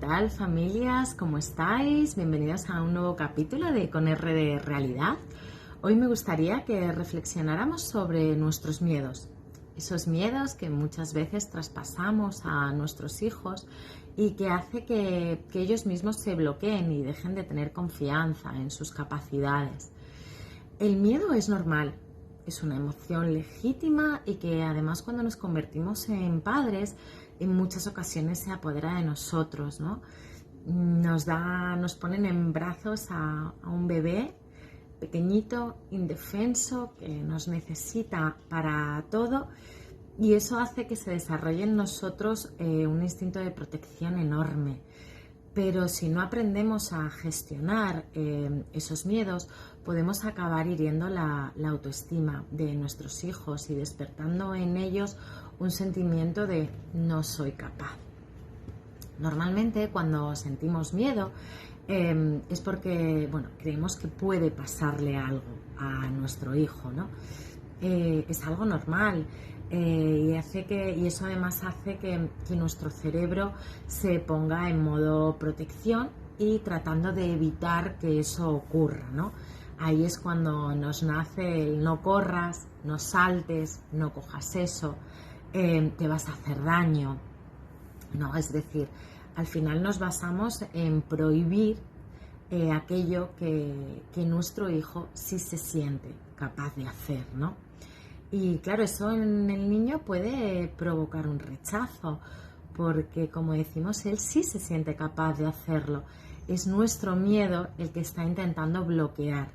tal, familias? ¿Cómo estáis? Bienvenidos a un nuevo capítulo de Con R de Realidad. Hoy me gustaría que reflexionáramos sobre nuestros miedos. Esos miedos que muchas veces traspasamos a nuestros hijos y que hace que ellos mismos se bloqueen y dejen de tener confianza en sus capacidades. El miedo es normal. Es una emoción legítima y que además cuando nos convertimos en padres en muchas ocasiones se apodera de nosotros, ¿no? Nos ponen en brazos a un bebé pequeñito, indefenso, que nos necesita para todo y eso hace que se desarrolle en nosotros un instinto de protección enorme. Pero si no aprendemos a gestionar esos miedos, podemos acabar hiriendo la autoestima de nuestros hijos y despertando en ellos un sentimiento de no soy capaz. Normalmente cuando sentimos miedo es porque creemos que puede pasarle algo a nuestro hijo, ¿no? Es algo normal. Y eso además hace que nuestro cerebro se ponga en modo protección y tratando de evitar que eso ocurra, ¿no? Ahí es cuando nos nace el no corras, no saltes, no cojas eso, te vas a hacer daño, ¿no? Es decir, al final nos basamos en prohibir aquello que nuestro hijo sí se siente capaz de hacer, ¿no? Y claro, eso en el niño puede provocar un rechazo, porque como decimos, él sí se siente capaz de hacerlo. Es nuestro miedo el que está intentando bloquear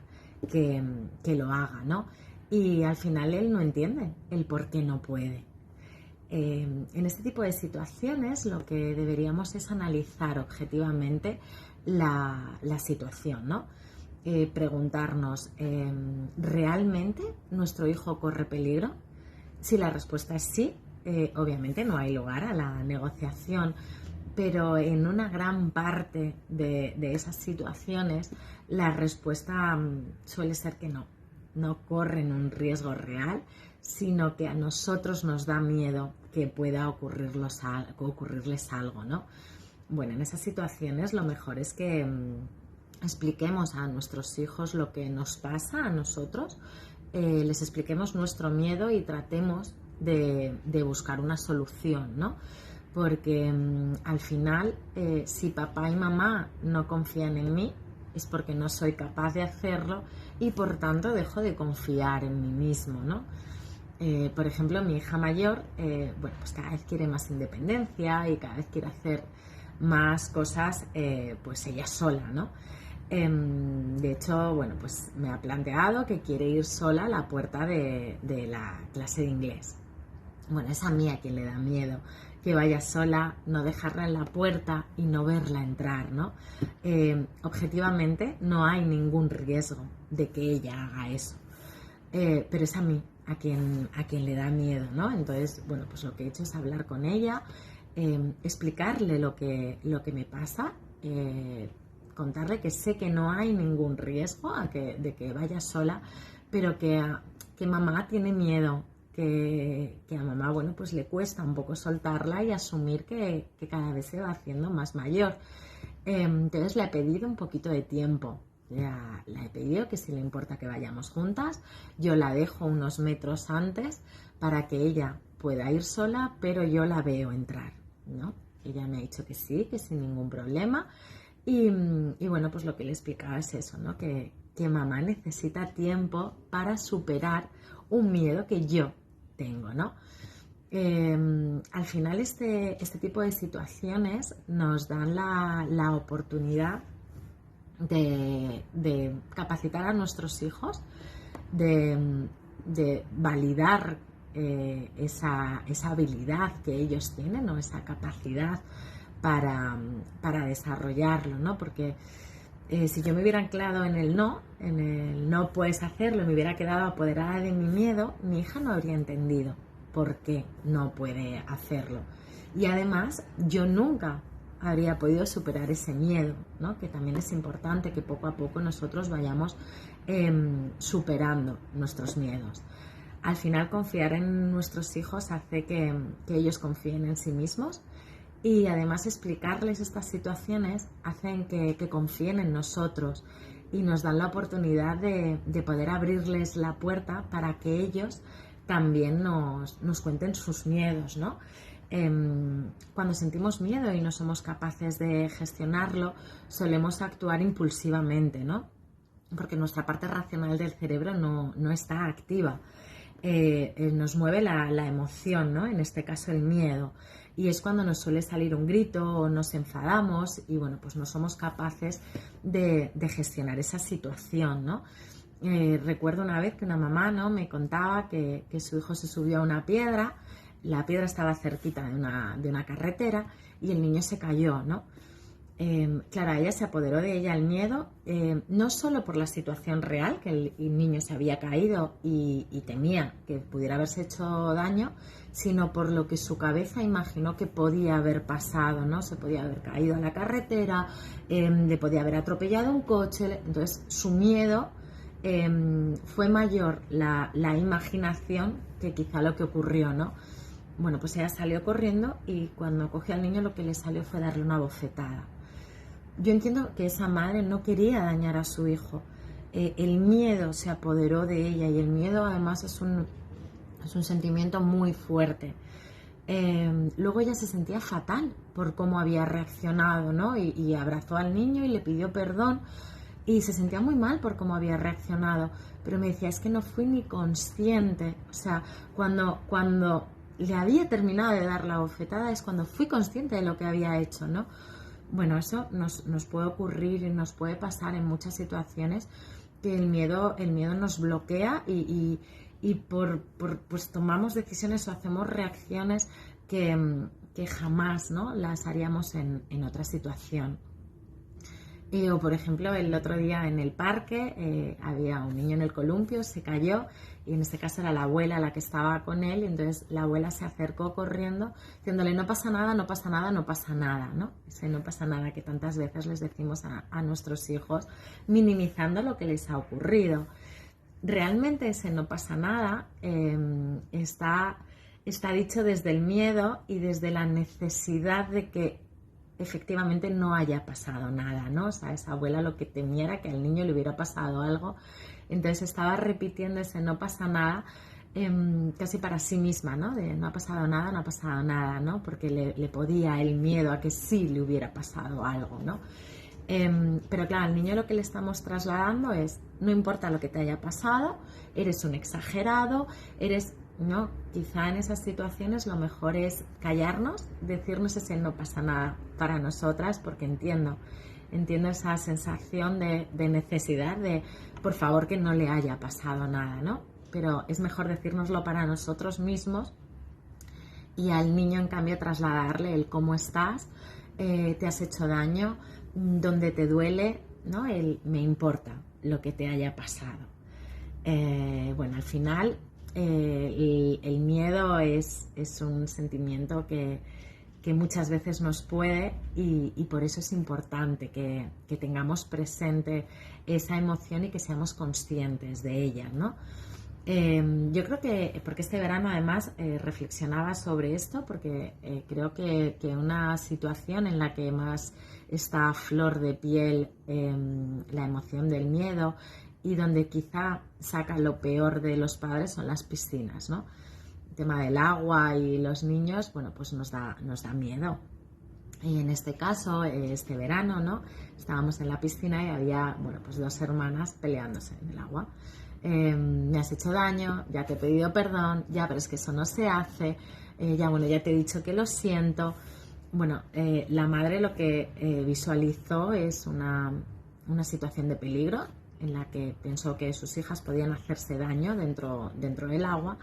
que lo haga, ¿no? Y al final él no entiende el por qué no puede. En este tipo de situaciones lo que deberíamos es analizar objetivamente la situación, ¿no? Preguntarnos, ¿realmente nuestro hijo corre peligro? Si la respuesta es sí, obviamente no hay lugar a la negociación, pero en una gran parte de esas situaciones la respuesta suele ser que no corren un riesgo real, sino que a nosotros nos da miedo que pueda ocurrirles algo, ¿no? Bueno, en esas situaciones lo mejor es que expliquemos a nuestros hijos lo que nos pasa a nosotros, les expliquemos nuestro miedo y tratemos de buscar una solución, ¿no? Porque al final, si papá y mamá no confían en mí, es porque no soy capaz de hacerlo y por tanto dejo de confiar en mí mismo, ¿no? Por ejemplo, mi hija mayor, pues cada vez quiere más independencia y cada vez quiere hacer más cosas, pues ella sola, ¿no? De hecho, pues me ha planteado que quiere ir sola a la puerta de la clase de inglés. Bueno, es a mí a quien le da miedo que vaya sola, no dejarla en la puerta y no verla entrar, ¿no? Objetivamente no hay ningún riesgo de que ella haga eso, pero es a mí a quien le da miedo, ¿no? Entonces, pues lo que he hecho es hablar con ella, explicarle lo que me pasa, contarle que sé que no hay ningún riesgo de que vaya sola, pero que mamá tiene miedo, que a mamá, pues le cuesta un poco soltarla y asumir que cada vez se va haciendo más mayor. Entonces le he pedido un poquito de tiempo. La he pedido que si le importa que vayamos juntas, yo la dejo unos metros antes para que ella pueda ir sola, pero yo la veo entrar, ¿no? Ella me ha dicho que sí, que sin ningún problema. Y pues lo que le explicaba es eso, ¿no? Que mamá necesita tiempo para superar un miedo que yo tengo, ¿no? Al final este tipo de situaciones nos dan la oportunidad de capacitar a nuestros hijos, de validar esa habilidad que ellos tienen o esa capacidad para desarrollarlo, ¿no? Porque si yo me hubiera anclado en el no puedes hacerlo, me hubiera quedado apoderada de mi miedo, mi hija no habría entendido por qué no puede hacerlo. Y además, yo nunca habría podido superar ese miedo, ¿no? Que también es importante que poco a poco nosotros vayamos superando nuestros miedos. Al final, confiar en nuestros hijos hace que ellos confíen en sí mismos Y además explicarles estas situaciones hacen que confíen en nosotros y nos dan la oportunidad de poder abrirles la puerta para que ellos también nos cuenten sus miedos, ¿no? Cuando sentimos miedo y no somos capaces de gestionarlo, solemos actuar impulsivamente, ¿no? Porque nuestra parte racional del cerebro no está activa. Nos mueve la emoción, ¿no? En este caso el miedo. Y es cuando nos suele salir un grito o nos enfadamos y bueno, pues no somos capaces de gestionar esa situación, ¿no? Recuerdo una vez que una mamá, ¿no?, me contaba que su hijo se subió a una piedra, la piedra estaba cerquita de una carretera y el niño se cayó, ¿no? Claro, a ella se apoderó de ella el miedo, no solo por la situación real, que el niño se había caído y temía que pudiera haberse hecho daño, sino por lo que su cabeza imaginó que podía haber pasado, ¿no? Se podía haber caído a la carretera, le podía haber atropellado un coche, entonces su miedo fue mayor la imaginación que quizá lo que ocurrió, ¿no? Bueno, pues ella salió corriendo y cuando cogió al niño lo que le salió fue darle una bofetada. Yo entiendo que esa madre no quería dañar a su hijo. El miedo se apoderó de ella y el miedo además es un sentimiento muy fuerte. Luego ella se sentía fatal por cómo había reaccionado, ¿no? Y abrazó al niño y le pidió perdón y se sentía muy mal por cómo había reaccionado. Pero me decía, es que no fui ni consciente. O sea, cuando le había terminado de dar la bofetada es cuando fui consciente de lo que había hecho, ¿no? Bueno, eso nos puede ocurrir y nos puede pasar en muchas situaciones que el miedo nos bloquea y pues tomamos decisiones o hacemos reacciones que jamás, ¿no?, las haríamos en otra situación. O por ejemplo, el otro día en el parque había un niño en el columpio, se cayó y en este caso era la abuela la que estaba con él y entonces la abuela se acercó corriendo diciéndole no pasa nada, no pasa nada, no pasa nada, ¿no? Ese no pasa nada que tantas veces les decimos a nuestros hijos minimizando lo que les ha ocurrido. Realmente ese no pasa nada está dicho desde el miedo y desde la necesidad de que efectivamente no haya pasado nada, ¿no? O sea, esa abuela lo que temía era que al niño le hubiera pasado algo, entonces estaba repitiendo ese no pasa nada casi para sí misma, ¿no? De no ha pasado nada, ¿no? Porque le podía el miedo a que sí le hubiera pasado algo, ¿no? Pero claro, al niño lo que le estamos trasladando es, no importa lo que te haya pasado, eres un exagerado, ¿no? Quizá en esas situaciones lo mejor es callarnos, decirnos ese no pasa nada para nosotras, porque entiendo esa sensación de necesidad de, por favor, que no le haya pasado nada, ¿no? Pero es mejor decírnoslo para nosotros mismos y al niño, en cambio, trasladarle el cómo estás, te has hecho daño, donde te duele, ¿no? El me importa lo que te haya pasado. Bueno, al final el miedo es un sentimiento que muchas veces nos puede y por eso es importante que tengamos presente esa emoción y que seamos conscientes de ella, ¿no? Yo creo que, porque este verano además reflexionaba sobre esto, porque creo que una situación en la que más está a flor de piel la emoción del miedo y donde quizá saca lo peor de los padres son las piscinas, ¿no? El tema del agua y los niños, bueno, pues nos da miedo. Y en este caso, este verano, ¿no?, estábamos en la piscina y había, bueno, pues dos hermanas peleándose en el agua. Me has hecho daño, ya te he pedido perdón, ya, pero es que eso no se hace, ya te he dicho que lo siento. Bueno, la madre lo que visualizó es una situación de peligro en la que pensó que sus hijas podían hacerse daño dentro del agua.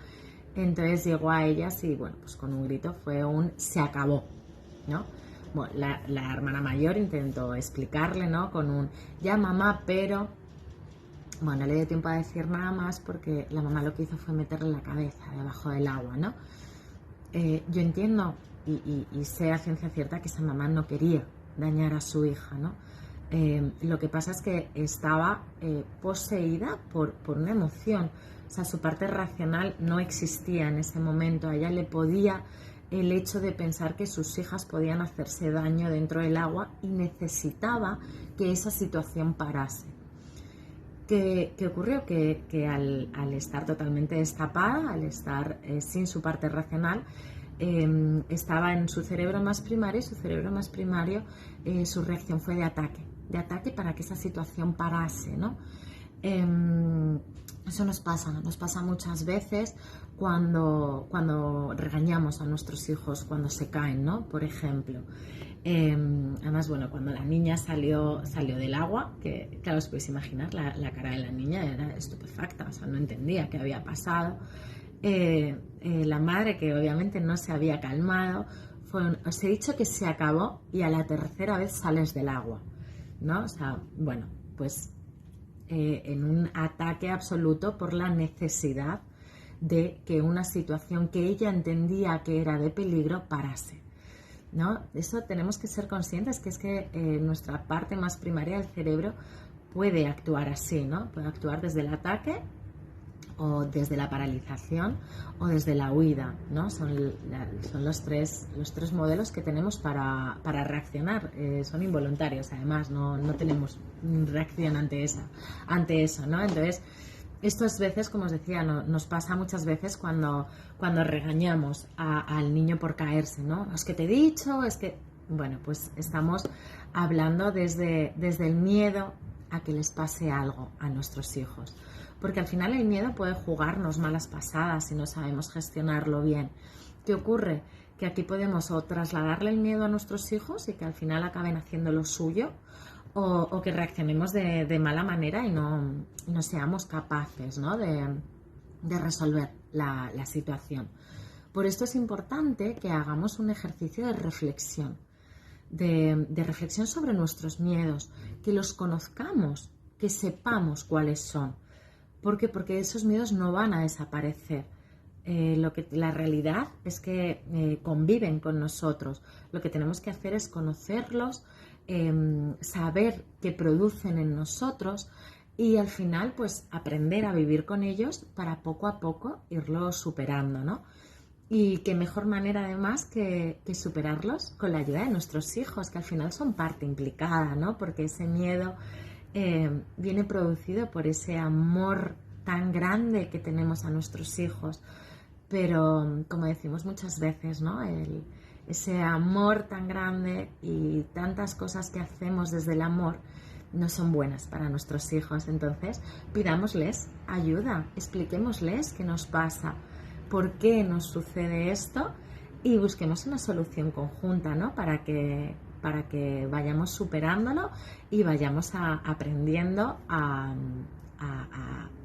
Entonces llegó a ellas y, bueno, pues con un grito fue se acabó, ¿no? Bueno, la hermana mayor intentó explicarle, ¿no?, con ya mamá, pero bueno, no le dio tiempo a decir nada más porque la mamá lo que hizo fue meterle la cabeza debajo del agua, ¿no? Yo entiendo y sé a ciencia cierta que esa mamá no quería dañar a su hija, ¿no? Lo que pasa es que estaba poseída por una emoción. O sea, su parte racional no existía en ese momento. A ella le podía el hecho de pensar que sus hijas podían hacerse daño dentro del agua y necesitaba que esa situación parase. ¿Qué ocurrió? Que al estar totalmente destapada, al estar sin su parte racional, estaba en su cerebro más primario, y su cerebro más primario, su reacción fue de ataque para que esa situación parase, ¿no? Eso nos pasa muchas veces cuando regañamos a nuestros hijos cuando se caen, ¿no? Por ejemplo. Además, bueno, cuando la niña salió del agua, que claro, os podéis imaginar, la cara de la niña era estupefacta, o sea, no entendía qué había pasado. La madre, que obviamente no se había calmado, os he dicho que se acabó y a la tercera vez sales del agua, ¿no? O sea, bueno, pues en un ataque absoluto por la necesidad de que una situación que ella entendía que era de peligro parase, ¿no? Eso tenemos que ser conscientes, que es que nuestra parte más primaria del cerebro puede actuar así, ¿no? Puede actuar desde el ataque o desde la paralización o desde la huida, ¿no? Son los tres modelos que tenemos para reaccionar. Son involuntarios, además, no tenemos reacción ante eso, ¿no? Entonces, estas veces, como os decía, nos pasa muchas veces cuando regañamos al niño por caerse, ¿no? Es que te he dicho, es que... Bueno, pues estamos hablando desde el miedo a que les pase algo a nuestros hijos. Porque al final el miedo puede jugarnos malas pasadas si no sabemos gestionarlo bien. ¿Qué ocurre? Que aquí podemos o trasladarle el miedo a nuestros hijos y que al final acaben haciendo lo suyo, o que reaccionemos de mala manera y no seamos capaces, ¿no? de resolver la situación. Por esto es importante que hagamos un ejercicio de reflexión, de reflexión sobre nuestros miedos, que los conozcamos, que sepamos cuáles son. ¿Por qué? Porque esos miedos no van a desaparecer. La realidad es que conviven con nosotros. Lo que tenemos que hacer es conocerlos, saber qué producen en nosotros y al final pues aprender a vivir con ellos para poco a poco irlos superando, ¿no? Y qué mejor manera además que superarlos con la ayuda de nuestros hijos, que al final son parte implicada, ¿no? Porque ese miedo viene producido por ese amor tan grande que tenemos a nuestros hijos, pero como decimos muchas veces, ¿no? Ese amor tan grande y tantas cosas que hacemos desde el amor no son buenas para nuestros hijos. Entonces pidámosles ayuda, expliquémosles qué nos pasa, por qué nos sucede esto y busquemos una solución conjunta, ¿no? Para que vayamos superándolo y vayamos aprendiendo a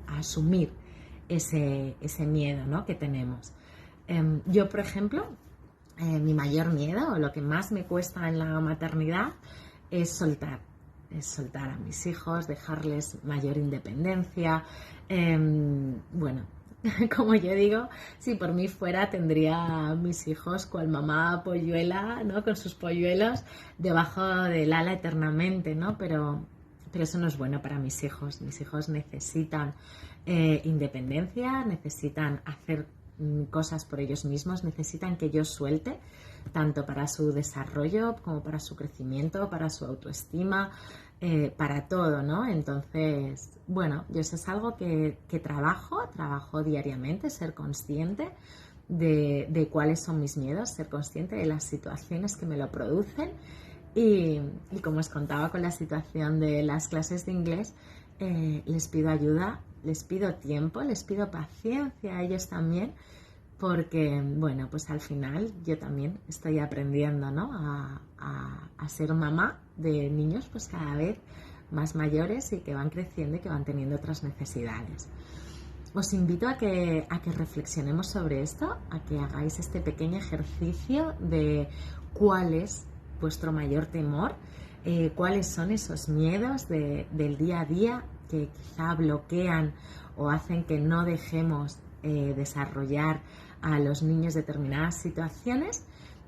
asumir ese miedo, ¿no? Que tenemos. Yo, por ejemplo, mi mayor miedo o lo que más me cuesta en la maternidad es soltar a mis hijos, dejarles mayor independencia. Bueno, como yo digo, si por mí fuera tendría a mis hijos cual mamá polluela, ¿no? Con sus polluelos debajo del ala eternamente, ¿no? Pero eso no es bueno para mis hijos. Mis hijos necesitan independencia, necesitan hacer cosas por ellos mismos, necesitan que yo suelte, tanto para su desarrollo como para su crecimiento, para su autoestima, para todo, ¿no? Entonces, bueno, yo eso es algo que trabajo diariamente, ser consciente de cuáles son mis miedos, ser consciente de las situaciones que me lo producen y como os contaba con la situación de las clases de inglés, les pido ayuda, les pido tiempo, les pido paciencia a ellos también, porque, bueno, pues al final yo también estoy aprendiendo, ¿no? a ser mamá de niños pues cada vez más mayores y que van creciendo y que van teniendo otras necesidades. Os invito a que reflexionemos sobre esto, a que hagáis este pequeño ejercicio de cuál es vuestro mayor temor, cuáles son esos miedos del día a día que quizá bloquean o hacen que no dejemos desarrollar a los niños determinadas situaciones.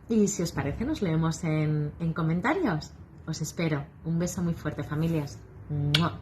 Y si os parece, nos leemos en comentarios. Os espero. Un beso muy fuerte, familias. ¡Mua!